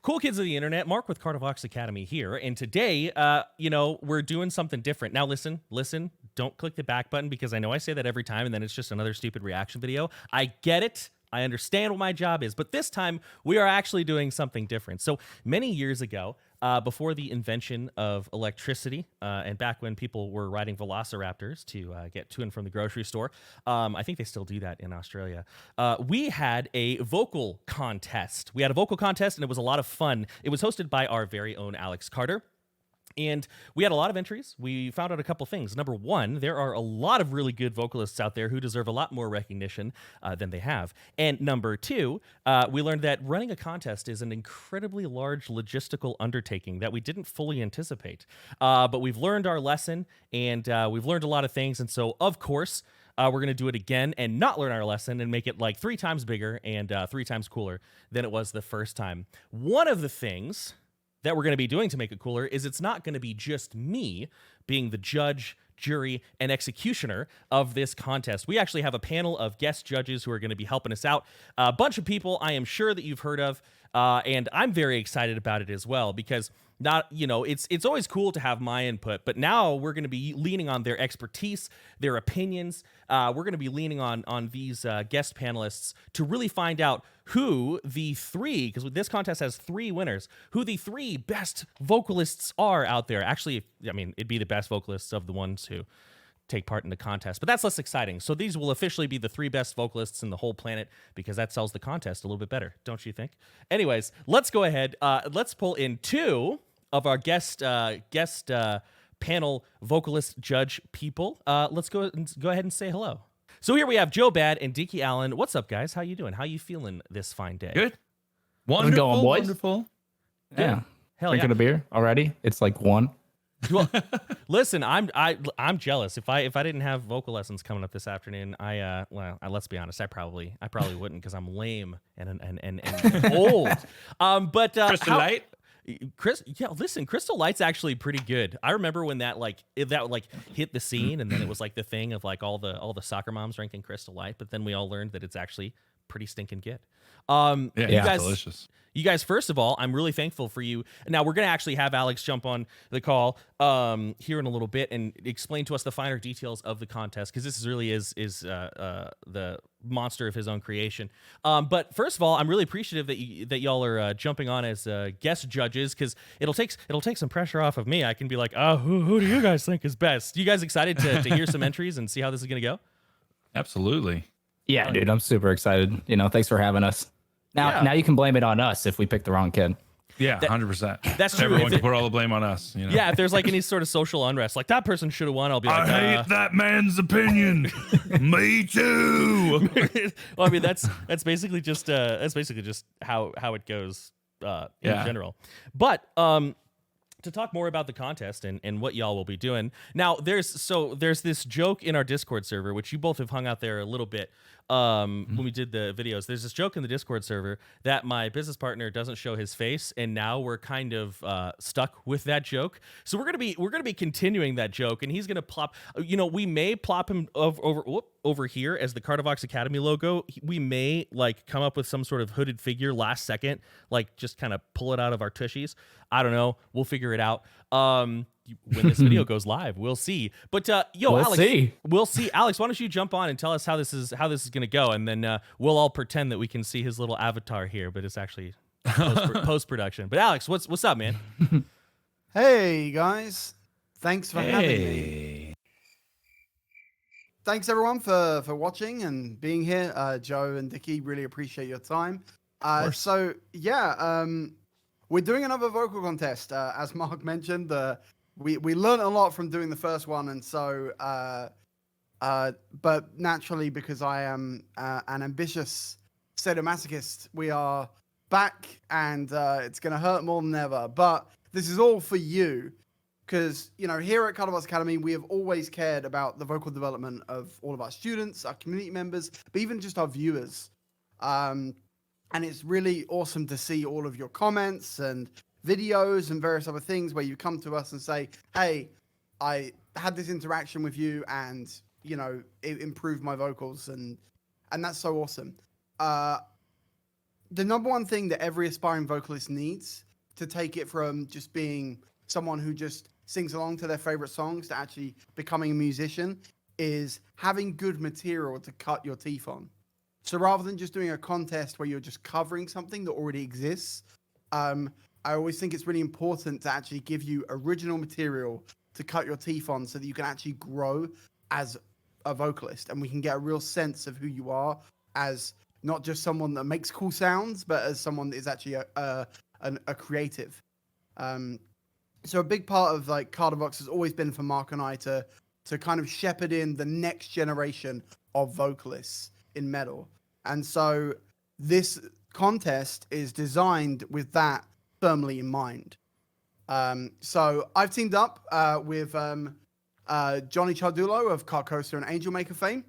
Cool kids of the internet, Mark with Kardavox Academy here, and today, we're doing something different. Now, listen, don't click the back button because I know I say that every time, and then it's just another stupid reaction video. I get it. I understand what my job is, but this time we are actually doing something different. So many years ago, before the invention of electricity, and back when people were riding velociraptors to get to and from the grocery store, I think they still do that in Australia. We had a vocal contest. And it was a lot of fun. It was hosted by our very own Alex Carter. And we had a lot of entries. We found out a couple things. Number one, there are a lot of really good vocalists out there who deserve a lot more recognition than they have. And number two, we learned that running a contest is an incredibly large logistical undertaking that we didn't fully anticipate. But we've learned our lesson, and we've learned a lot of things. And so, of course, we're going to do it again and not learn our lesson and make it like 3 times bigger and 3 times cooler than it was the first time. One of the things that we're going to be doing to make it cooler is it's not going to be just me being the judge, jury, and executioner of this contest. We actually have a panel of guest judges who are going to be helping us out. A bunch of people I am sure that you've heard of, and I'm very excited about it as well because it's always cool to have my input, but now we're going to be leaning on their expertise, their opinions. We're going to be leaning on these guest panelists to really find out who the 3, because this contest has 3 winners, who the 3 best vocalists are out there. Actually, I mean, it'd be the best vocalists of the ones who take part in the contest, but that's less exciting. So these will officially be the 3 best vocalists in the whole planet because that sells the contest a little bit better, don't you think? Anyways, let's go ahead. Let's pull in 2 of our guest panel vocalist judge people. Let's go ahead and say hello. So here we have Joe Bad and Dickie Allen. What's up, guys? How you doing? How you feeling this fine day? Good. Wonderful, going, boys? wonderful. Yeah. Hell Drinking yeah. a beer already? It's like 1. Well, listen, I'm jealous. If I didn't have vocal lessons coming up this afternoon, let's be honest, I probably wouldn't because I'm lame and old. Crystal Light. Crystal Light's actually pretty good. I remember when that hit the scene, and then it was like the thing of like all the soccer moms drinking Crystal Light, but then we all learned that it's actually pretty stinking good. Yeah, delicious. You guys, first of all, I'm really thankful for you. Now, we're going to actually have Alex jump on the call here in a little bit and explain to us the finer details of the contest, because this really is the monster of his own creation. But first of all, I'm really appreciative that y'all are jumping on as guest judges, because it'll take some pressure off of me. I can be like, oh, who do you guys think is best? You guys excited to hear some entries and see how this is going to go? Absolutely. Yeah, dude, I'm super excited. Thanks for having us. Now you can blame it on us if we pick the wrong kid. Yeah, 100%. That's true. Everyone can put all the blame on us. Yeah, if there's like any sort of social unrest, like that person should have won, I'll be like, I hate that man's opinion. Me too. Well, I mean, that's basically just how it goes in general. But to talk more about the contest and what y'all will be doing. Now, there's this joke in our Discord server, which you both have hung out there a little bit when we did the videos. There's this joke in the Discord server that my business partner doesn't show his face, and now we're kind of stuck with that joke. So we're gonna be continuing that joke, and he's gonna plop. We may plop him over here as the Kardavox Academy logo. We may like come up with some sort of hooded figure last second, like just kind of pull it out of our tushies. I don't know. We'll figure it out. When this video goes live, we'll see. But we'll see. Alex, why don't you jump on and tell us how this is going to go, and then we'll all pretend that we can see his little avatar here, but it's actually post production. But Alex, what's up, man? Hey guys, thanks for having me. Thanks everyone for watching and being here. Joe and Dickie, really appreciate your time. We're doing another vocal contest. As Mark mentioned, we learned a lot from doing the first one, and so but naturally, because I am an ambitious sadomasochist, we are back, and it's gonna hurt more than ever. But this is all for you, because here at Kardavox Academy, we have always cared about the vocal development of all of our students, our community members, but even just our viewers. And it's really awesome to see all of your comments and videos and various other things where you come to us and say, hey, I had this interaction with you and, it improved my vocals. And that's so awesome. the number one thing that every aspiring vocalist needs to take it from just being someone who just sings along to their favorite songs to actually becoming a musician is having good material to cut your teeth on. So rather than just doing a contest where you're just covering something that already exists, I always think it's really important to actually give you original material to cut your teeth on so that you can actually grow as a vocalist and we can get a real sense of who you are as not just someone that makes cool sounds, but as someone that is actually a creative. So a big part of like Kardavox has always been for Mark and I to kind of shepherd in the next generation of vocalists in metal. And so this contest is designed with that firmly in mind. So I've teamed up with Johnny Chardulo of Carcosa and Angel Maker fame,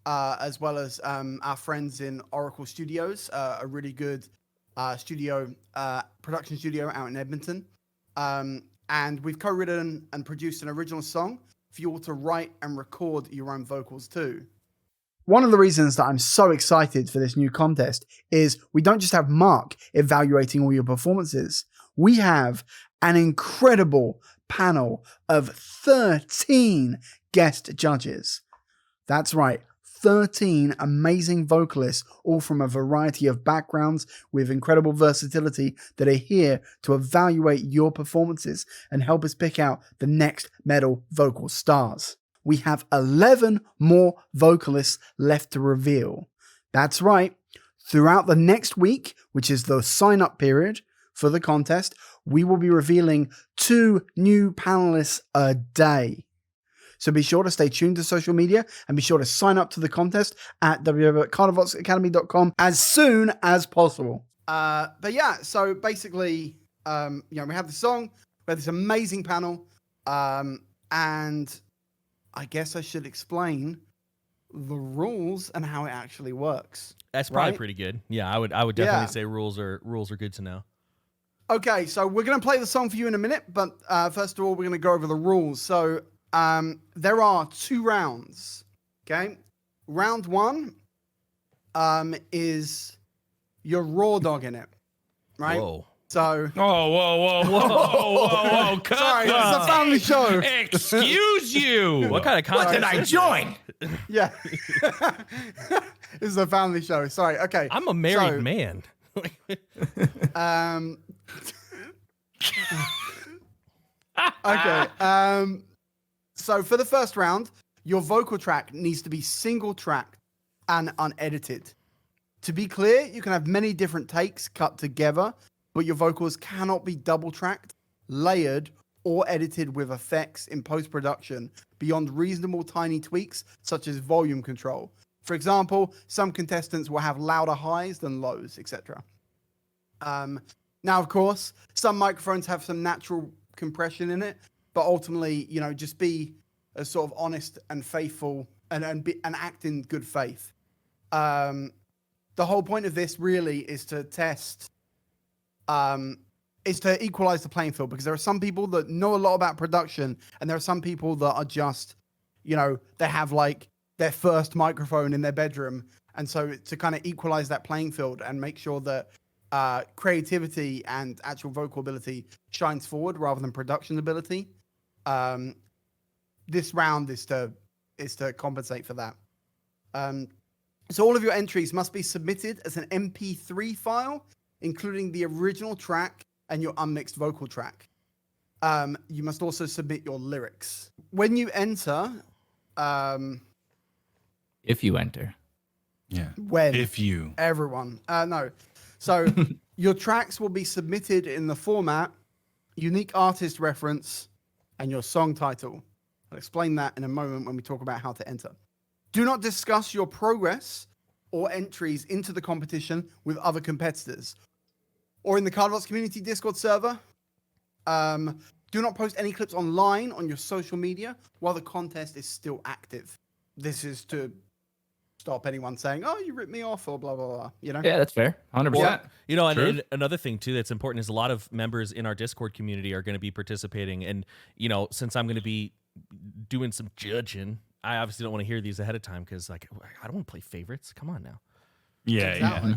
as well as our friends in Oracle Studios, a really good production studio out in Edmonton. And we've co-written and produced an original song for you all to write and record your own vocals too. One of the reasons that I'm so excited for this new contest is we don't just have Mark evaluating all your performances. We have an incredible panel of 13 guest judges. That's right, 13 amazing vocalists, all from a variety of backgrounds with incredible versatility that are here to evaluate your performances and help us pick out the next metal vocal stars. We have 11 more vocalists left to reveal. That's right, throughout the next week, which is the sign-up period for the contest, we will be revealing 2 new panelists a day. So be sure to stay tuned to social media and be sure to sign up to the contest at www.kardavoxacademy.com as soon as possible. But yeah, so basically, we have the song, we have this amazing panel, and I guess I should explain the rules and how it actually works. That's probably pretty good. Yeah, I would definitely say rules are good to know. Okay, so we're going to play the song for you in a minute, but first of all, we're going to go over the rules. So there are 2 rounds, okay? Round 1 is your raw dog in it, right? Whoa. So... Whoa. Cut. Sorry, it's a family show. Excuse you. What kind of What content? did I join? Yeah. This is a family show. Sorry, okay. I'm a married man. Okay. So for the first round, your vocal track needs to be single tracked and unedited. To be clear, you can have many different takes cut together, but your vocals cannot be double tracked, layered, or edited with effects in post-production beyond reasonable tiny tweaks such as volume control. For example, some contestants will have louder highs than lows, etc. Now, of course, some microphones have some natural compression in it, but ultimately, just be as sort of honest and faithful and act in good faith. The whole point of this really is to test, is to equalize the playing field, because there are some people that know a lot about production, and there are some people that are just, they have like their first microphone in their bedroom. And so to kind of equalize that playing field and make sure that creativity and actual vocal ability shines forward rather than production ability. This round is to compensate for that. So all of your entries must be submitted as an MP3 file, including the original track and your unmixed vocal track. You must also submit your lyrics. When you enter... if you enter. Yeah. When? If you. Everyone. No. So your tracks will be submitted in the format, unique artist reference, and your song title. I'll explain that in a moment when we talk about how to enter. Do not discuss your progress or entries into the competition with other competitors or in the Kardavox community Discord server. Do not post any clips online on your social media while the contest is still active. This is to stop anyone saying, "Oh, you ripped me off," or blah, blah, blah. Yeah, that's fair. 100%. And another thing too that's important is a lot of members in our Discord community are going to be participating. And, since I'm going to be doing some judging, I obviously don't want to hear these ahead of time because, I don't want to play favorites. Come on now. Yeah.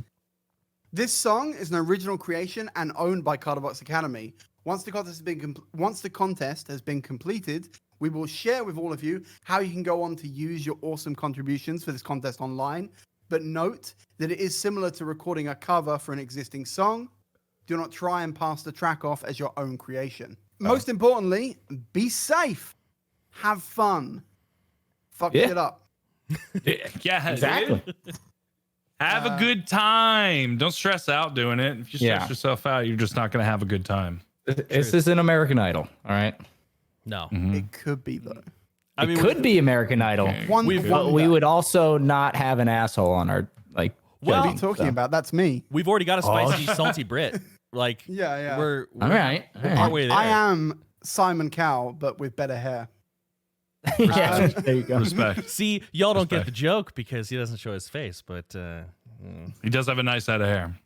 This song is an original creation and owned by Kardavox Academy. Once the contest has been completed, we will share with all of you how you can go on to use your awesome contributions for this contest online. But note that it is similar to recording a cover for an existing song. Do not try and pass the track off as your own creation. Most importantly, be safe. Have fun. Fuck shit up. Yeah, Exactly. dude. Have a good time. Don't stress out doing it. If you stress yourself out, you're just not going to have a good time. This is an American Idol, all right? No. It could be, though. I mean, It could be American Idol. But We would also not have an asshole on our like. Well, What are you talking about? That's me. we've already got a spicy, salty Brit. Like, Yeah. we're All right. partway there. I am Simon Cowell, but with better hair. Yeah, there you go. Respect. See, y'all don't get Respect. the joke because he doesn't show his face, but He does have a nice head of hair.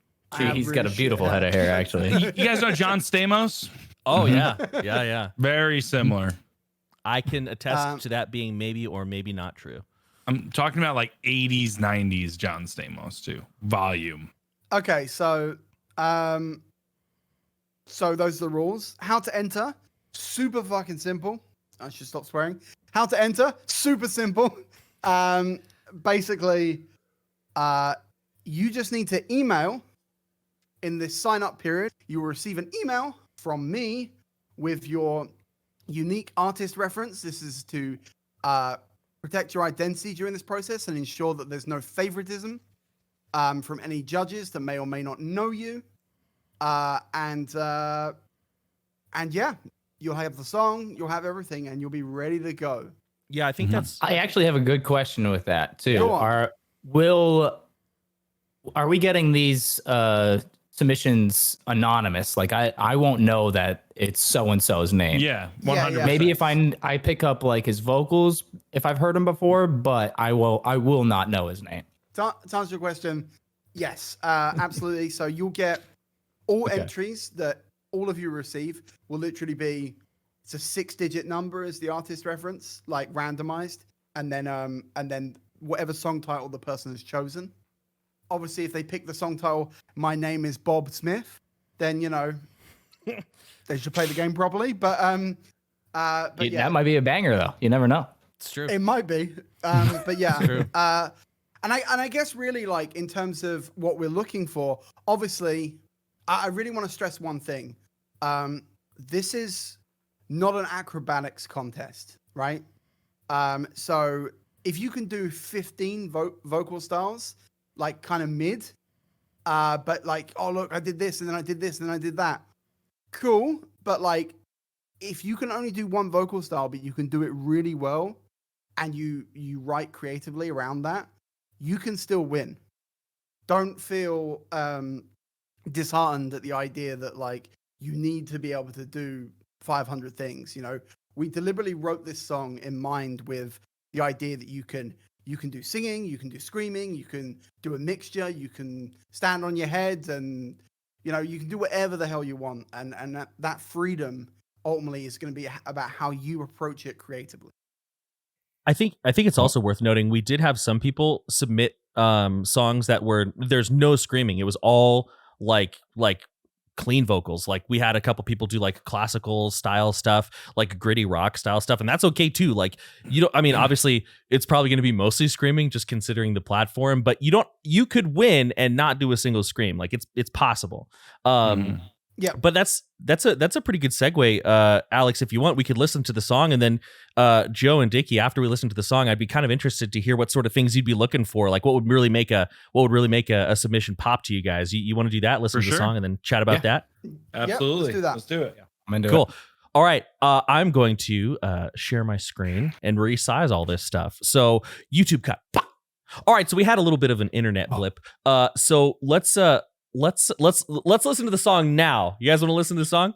He's got a beautiful head of hair, actually. You guys know John Stamos? oh yeah. Very similar. I can attest to that being maybe or maybe not true. I'm talking about like 80s, 90s John Stamos too. Volume. Okay, so those are the rules. How to enter? Super fucking simple. I should stop swearing. How to enter? Super simple. Basically, you just need to email in this sign up period. You will receive an email from me with your unique artist reference. This is to protect your identity during this process and ensure that there's no favoritism from any judges that may or may not know you. And yeah, you'll have the song, you'll have everything, and you'll be ready to go. Yeah, I think that's I actually have a good question with that too. Go on. Are we getting these submissions anonymous? Like I won't know that it's so and so's name. Yeah, 100%. Maybe if I pick up like his vocals, if I've heard him before, but I will not know his name. To answer your question, yes, absolutely. So you'll get all entries that all of you receive will literally be, it's a 6-digit number as the artist reference, like randomized, and then whatever song title the person has chosen. Obviously, if they pick the song title, "My Name Is Bob Smith," then they should play the game properly. But yeah, That might be a banger though. You never know. it's true. it might be. But yeah, True. and I guess really like in terms of what we're looking for, obviously, I really want to stress one thing. This is not an acrobatics contest, right? So if you can do 15 vocal styles, like kind of mid, but like, oh look, I did this and then I did this and then I did that. Cool, but like, if you can only do one vocal style, but you can do it really well, and you write creatively around that, you can still win. Don't feel disheartened at the idea that like you need to be able to do 500 things. We deliberately wrote this song in mind with the idea that you can do singing, you can do screaming, you can do a mixture, you can stand on your head, and you can do whatever the hell you want, and that freedom ultimately is going to be about how you approach it creatively. I think it's also worth noting we did have some people submit songs that there's no screaming. It was all like clean vocals. Like we had a couple people do like classical style stuff, like gritty rock style stuff, and that's okay too. Like obviously it's probably going to be mostly screaming just considering the platform, but you could win and not do a single scream. Like it's possible. Yeah, but that's a pretty good segue. Alex, if you want, we could listen to the song, and then Joe and Dickie, after we listen to the song, I'd be kind of interested to hear what sort of things you'd be looking for. Like what would really make a submission pop to you guys? You want to do that? Listen to the song and then chat about that. Absolutely. Let's do that. Let's do it. I'm into Cool. it. All right. I'm going to share my screen and resize all this stuff. So YouTube cut. All right. So we had a little bit of an internet blip. So let's listen to the song now. You guys want to listen to the song?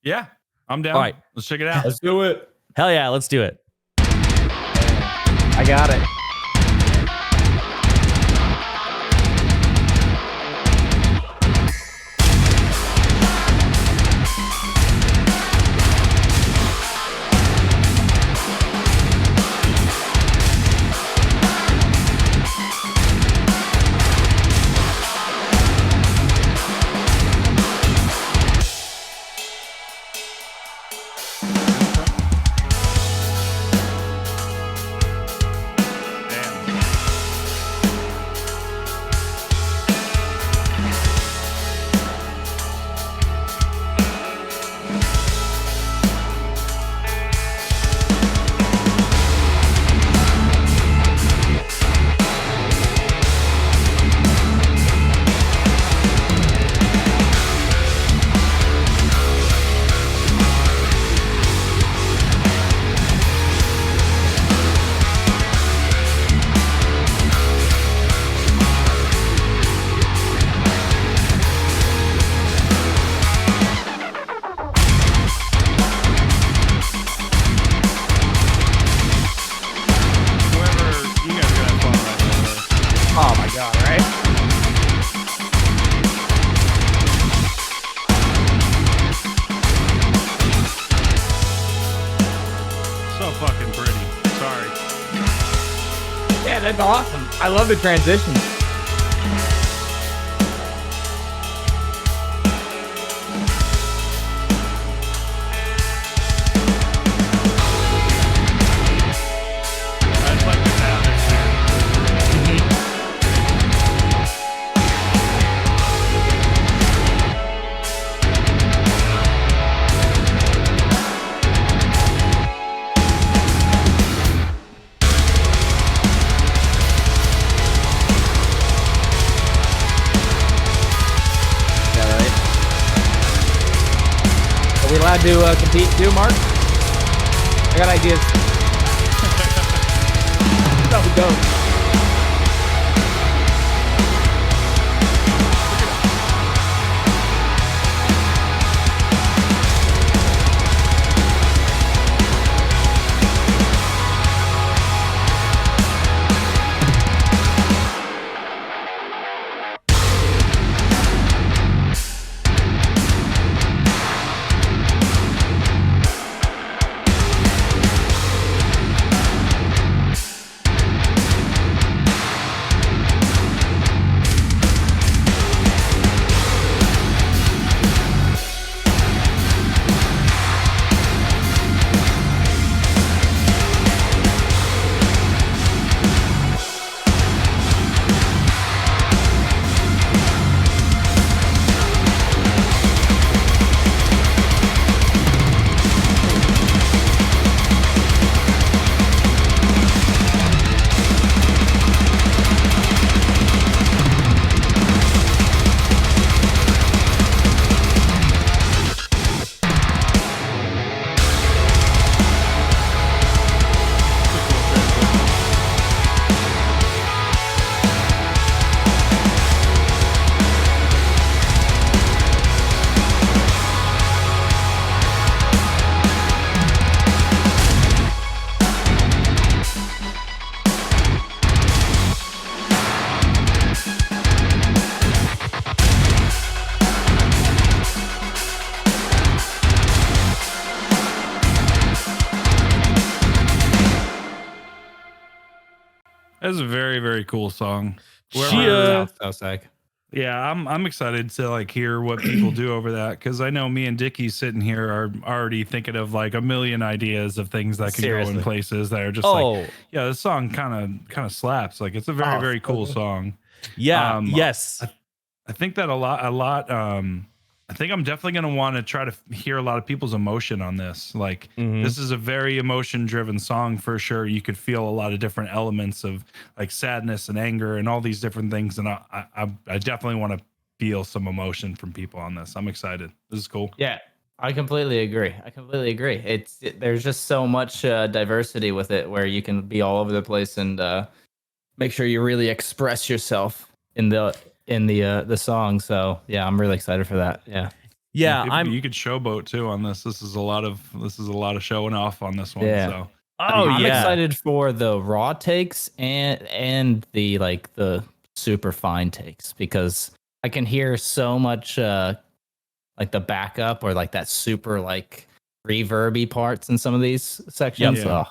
Yeah, I'm down. All right. Let's check it out. Let's do it. Hell yeah, let's do it. I got it. That's awesome. I love the transition. I'd like to have this here. Yeah, right. Are we allowed to compete too, Mark? I got ideas. Let's go. That's a very, very cool song. So sick. Yeah, I'm excited to like hear what people do over that, because I know me and Dickie sitting here are already thinking of like a million ideas of things that could go Seriously. in places that are just like, yeah, this song kind of slaps. Like it's a very, very cool song. Yeah. Um, Yes. I think that a lot. I think I'm definitely going to want to try to hear a lot of people's emotion on this. Like this is a very emotion driven song for sure. You could feel a lot of different elements of like sadness and anger and all these different things. And I definitely want to feel some emotion from people on this. I'm excited. This is cool. Yeah, I completely agree. There's just so much diversity with it, where you can be all over the place and make sure you really express yourself in the song. So yeah, I'm really excited for that. Yeah. Yeah. You could showboat too on this. This is a lot of showing off on this one. Yeah. So I'm excited for the raw takes and the like the super fine takes, because I can hear so much like the backup or like that super like reverby parts in some of these sections. Yep. Yeah. So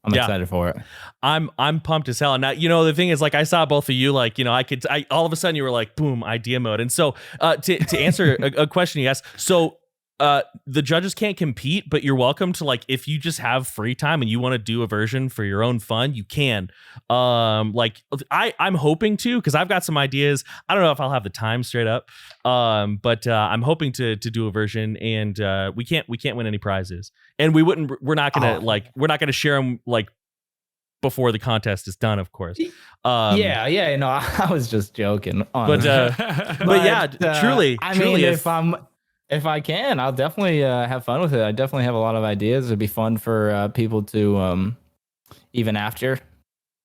I'm excited for it. I'm pumped as hell. And now, the thing is, like, I saw both of you, like, I all of a sudden you were like, boom, idea mode. And so to answer a question you asked, so the judges can't compete, but you're welcome to, like, if you just have free time and you want to do a version for your own fun, you can. Like I'm hoping to, because I've got some ideas. I don't know if I'll have the time straight up. But I'm hoping to do a version, and we can't win any prizes, and we're not gonna share them like before the contest is done, of course. Yeah, no, I was just joking. But yeah, truly, I mean, if I can, I'll definitely have fun with it. I definitely have a lot of ideas. It'd be fun for people to even after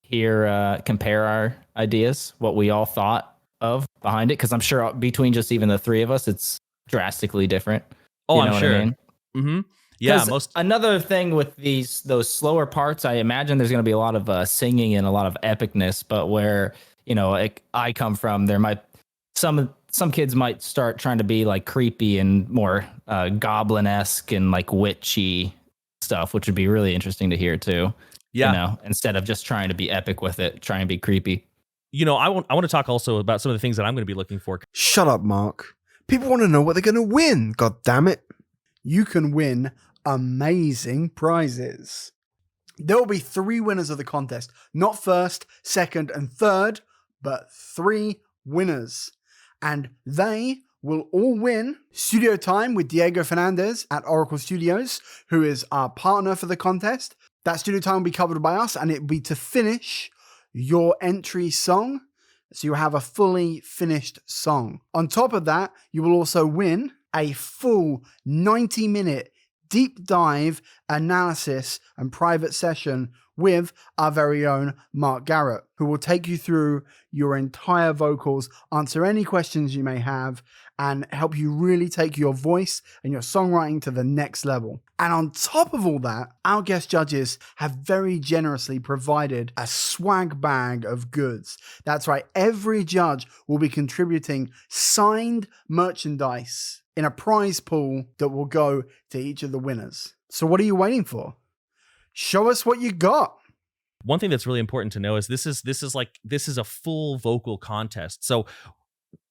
compare our ideas, what we all thought of behind it, because I'm sure between just even the three of us, it's drastically different. Oh, you know I'm sure. What I mean? Mm-hmm. Yeah. Another thing with those slower parts, I imagine there's going to be a lot of singing and a lot of epicness. But where I come from, there might some kids might start trying to be like creepy and more goblin-esque and like witchy stuff, which would be really interesting to hear too. Yeah. You know, instead of just trying to be epic with it, trying to be creepy. You know, I want to talk also about some of the things that I'm going to be looking for. Shut up, Mark. People want to know what they're going to win. God damn it. You can win amazing prizes. There will be 3 winners of the contest, not first, second, and third, but 3 winners. And they will all win studio time with Diego Fernandez at Oracle Studios, who is our partner for the contest. That studio time will be covered by us, and it will be to finish your entry song. So you have a fully finished song. On top of that, you will also win a full 90-minute deep dive analysis and private session with our very own Mark Garrett, who will take you through your entire vocals, answer any questions you may have, and help you really take your voice and your songwriting to the next level. And on top of all that, our guest judges have very generously provided a swag bag of goods. That's right, every judge will be contributing signed merchandise in a prize pool that will go to each of the winners. So what are you waiting for? Show us what you got. One thing that's really important to know is this is a full vocal contest. So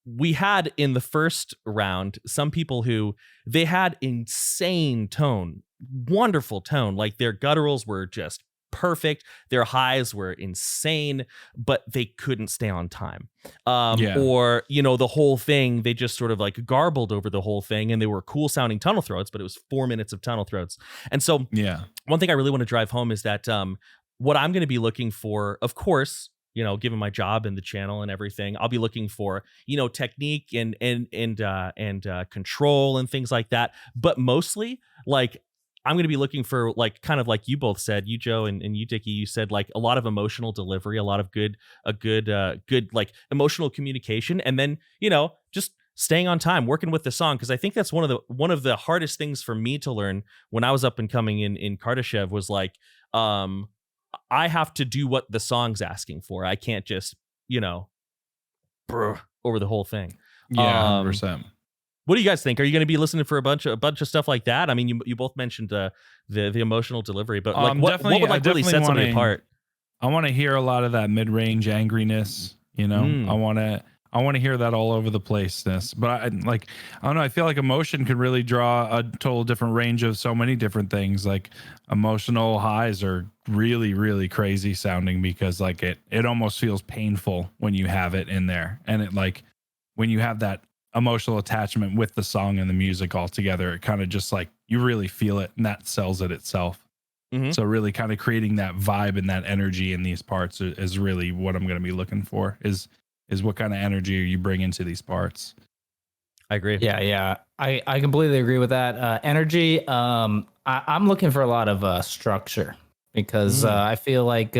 we had in the first round some people who they had insane tone, wonderful tone. Like their gutturals were just perfect. Their highs were insane, but they couldn't stay on time. Or, you know, the whole thing, they just sort of like garbled over the whole thing, and they were cool sounding tunnel throats, but it was 4 minutes of tunnel throats. And so one thing I really want to drive home is that what I'm going to be looking for, of course, you know, given my job and the channel and everything, I'll be looking for, you know, technique and control and things like that. But mostly, like, I'm going to be looking for, like, kind of like you both said, you Joe and you Dickie, you said, like, a lot of emotional delivery, a lot of good like emotional communication, and then, you know, just staying on time, working with the song, because I think that's one of the hardest things for me to learn when I was up and coming in Kardashev was like, I have to do what the song's asking for. I can't just, you know, over the whole thing. Yeah, 100%. What do you guys think? Are you going to be listening for a bunch of stuff like that? I mean, you both mentioned the emotional delivery, but like what would like really set somebody apart? I want to hear a lot of that mid-range angriness. You know, I want to hear that all over the placeness. But I don't know. I feel like emotion could really draw a total different range of so many different things. Like emotional highs are really, really crazy sounding because like it almost feels painful when you have it in there, and it like when you have that emotional attachment with the song and the music all together, it kind of just like you really feel it, and that sells it itself. So really kind of creating that vibe and that energy in these parts is really what I'm going to be looking for is what kind of energy you bring into these parts. I agree. Yeah. I completely agree with that. Energy. I'm looking for a lot of structure because I feel like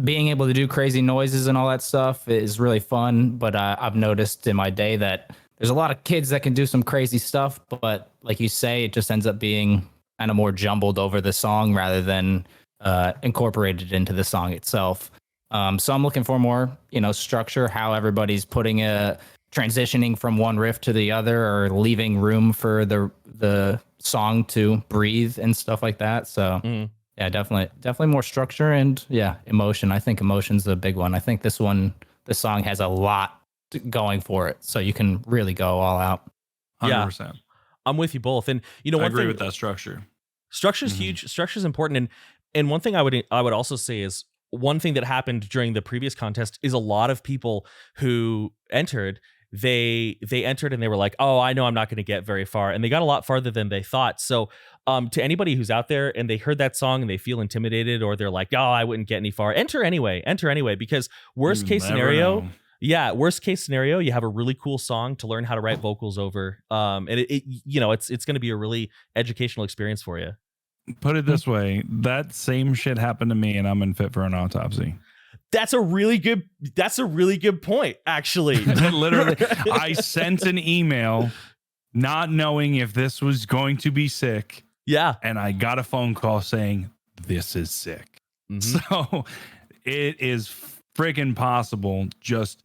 being able to do crazy noises and all that stuff is really fun. But I've noticed in my day that there's a lot of kids that can do some crazy stuff, but like you say, it just ends up being kind of more jumbled over the song rather than incorporated into the song itself. So I'm looking for more, you know, structure, how everybody's putting transitioning from one riff to the other or leaving room for the song to breathe and stuff like that. So yeah, definitely more structure and emotion. I think emotion's a big one. I think this song has a lot going for it. So you can really go all out. 100%. Yeah, I'm with you both. And you know, I agree with that structure. Structure's huge. Structure's important. And one thing I would also say is, one thing that happened during the previous contest is a lot of people who entered, they entered and they were like, oh, I know I'm not going to get very far. And they got a lot farther than they thought. So to anybody who's out there and they heard that song and they feel intimidated, or they're like, oh, I wouldn't get any far, enter anyway, because worst case scenario, you have a really cool song to learn how to write vocals over. And it's going to be a really educational experience for you. Put it this way, that same shit happened to me and I'm in Fit for an Autopsy. That's a really good point, actually. Literally, I sent an email not knowing if this was going to be sick. Yeah. And I got a phone call saying, this is sick. So it is friggin' possible. Just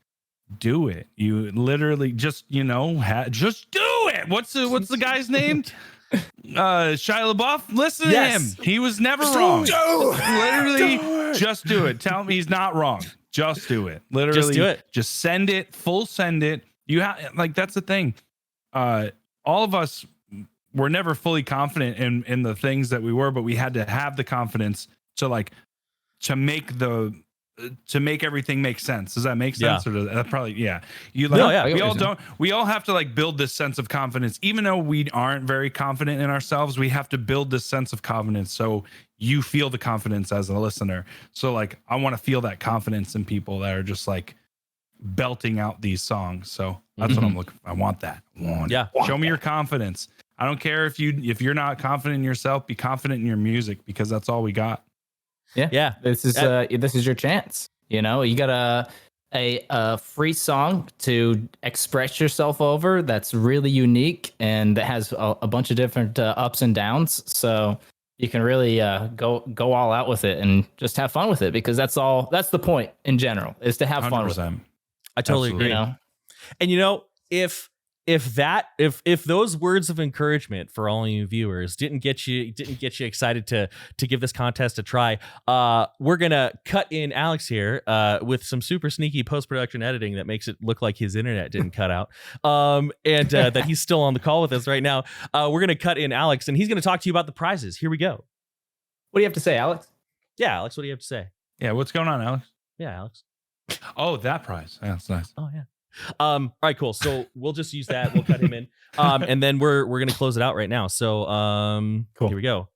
do it. You literally just, just do it. What's the guy's name? Shia LaBeouf, listen to Yes. him. He was never wrong. Literally, just do it. Tell me he's not wrong. Just do it. Literally, Just do it. Just send it. Full send it. You have like that's the thing. All of us were never fully confident in the things that we were, but we had to have the confidence to make everything make sense. Does that make sense? Yeah. Or does that probably we all have to like build this sense of confidence. Even though we aren't very confident in ourselves, we have to build this sense of confidence so you feel the confidence as a listener. So like I want to feel that confidence in people that are just like belting out these songs. So that's what I'm looking for. I want that. Show me your confidence. I don't care if you're not confident in yourself, be confident in your music, because that's all we got. Yeah. This is your chance. You know, you got a free song to express yourself over that's really unique and that has a bunch of different ups and downs. So you can really go all out with it and just have fun with it, because that's the point in general, is to have fun with it. I totally agree. You know? And you know, if those words of encouragement for all you viewers didn't get you excited to give this contest a try, we're gonna cut in Alex here with some super sneaky post-production editing that makes it look like his internet didn't cut out, and that he's still on the call with us right now. We're gonna cut in Alex, and he's gonna talk to you about the prizes. Here we go. What do you have to say, Alex? Yeah, Alex, what do you have to say? Yeah, what's going on, Alex? Yeah, Alex. Oh, that prize. Yeah, that's nice. Oh yeah. All right, cool. So we'll just use that. We'll cut him in. And then we're gonna close it out right now. So cool. Here we go.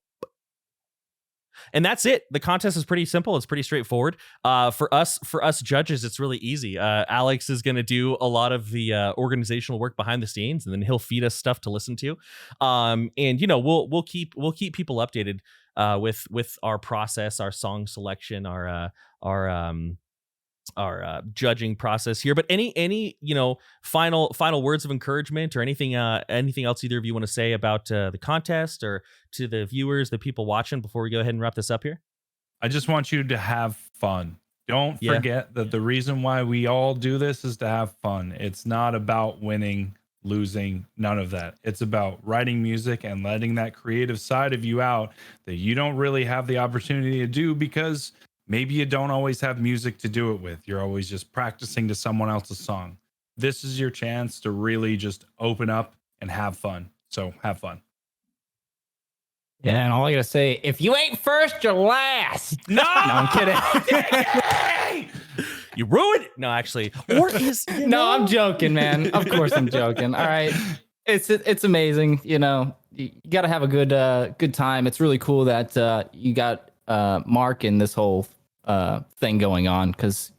And that's it. The contest is pretty simple. It's pretty straightforward. For us judges, it's really easy. Alex is gonna do a lot of the organizational work behind the scenes, and then he'll feed us stuff to listen to. And you know, we'll keep people updated with our process, our song selection, our judging process here. But any you know, final words of encouragement or anything else either of you want to say about the contest or to the viewers, the people watching, before we go ahead and wrap this up here? I just want you to have fun. Don't forget that the reason why we all do this is to have fun. It's not about winning, losing, none of that. It's about writing music and letting that creative side of you out that you don't really have the opportunity to do, because maybe you don't always have music to do it with. You're always just practicing to someone else's song. This is your chance to really just open up and have fun. So have fun. Yeah, and all I gotta say, if you ain't first, you're last. No, I'm kidding. You ruined it. No, actually. Or is No, I'm joking, man. Of course I'm joking. All right. It's amazing. You know, you gotta have a good time. It's really cool that you got Mark in this whole thing going on, because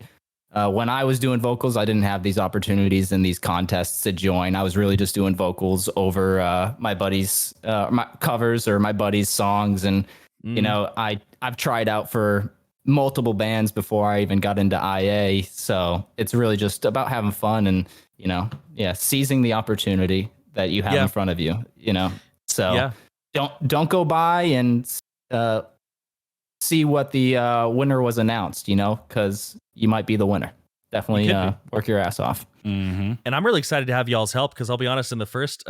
when I was doing vocals, I didn't have these opportunities and these contests to join. I was really just doing vocals over my buddies' my covers or my buddies' songs, and you know, I've tried out for multiple bands before I even got into IA. So it's really just about having fun and, you know, seizing the opportunity that you have in front of you. You know, so don't go by and see what the winner was announced, you know, because you might be the winner. Definitely work your ass off. Mm-hmm. And I'm really excited to have y'all's help, because I'll be honest, in the first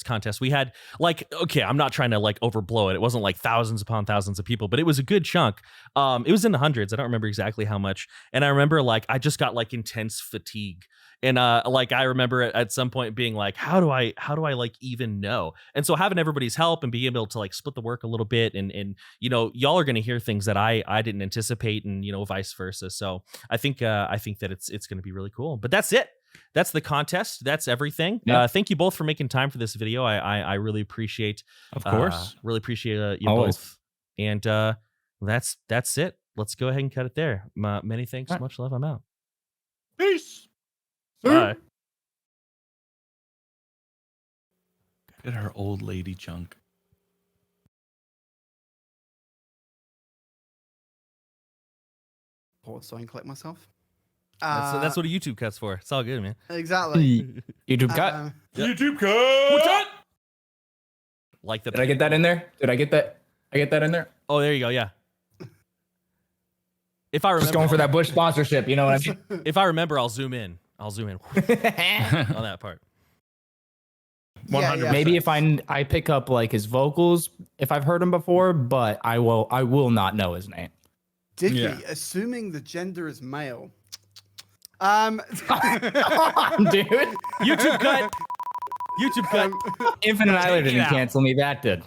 contest we had, like, okay, I'm not trying to like overblow it. It wasn't like thousands upon thousands of people, but it was a good chunk. It was in the hundreds. I don't remember exactly how much. And I remember like I just got like intense fatigue. And like I remember at some point being like, how do I like even know? And so having everybody's help and being able to like split the work a little bit, and you know, y'all are going to hear things that I didn't anticipate, and you know, vice versa. So I think that it's going to be really cool. But that's it. That's the contest. That's everything. Yeah. Thank you both for making time for this video. I really appreciate, of course, really appreciate you Always. both. And that's it. Let's go ahead and cut it there. Many thanks. Right. Much love. I'm out. Peace. Bye. Look at her old lady chunk. Pause so I can collect myself. That's what a YouTube cut's for. It's all good, man. Exactly. YouTube cut. YouTube cut. What's up? Like the. Did I get that in there? Did I get that? I get that in there? Oh, there you go. Yeah. If I remember, just going for that Bush sponsorship. You know what I mean? If I remember, I'll zoom in. On that part. Yeah, yeah. Maybe if I pick up like his vocals if I've heard him before, but I will not know his name. Dickie, Yeah. assuming the gender is male. Dude, YouTube cut. YouTube cut. Infinite Annihilator didn't out. cancel me. That did.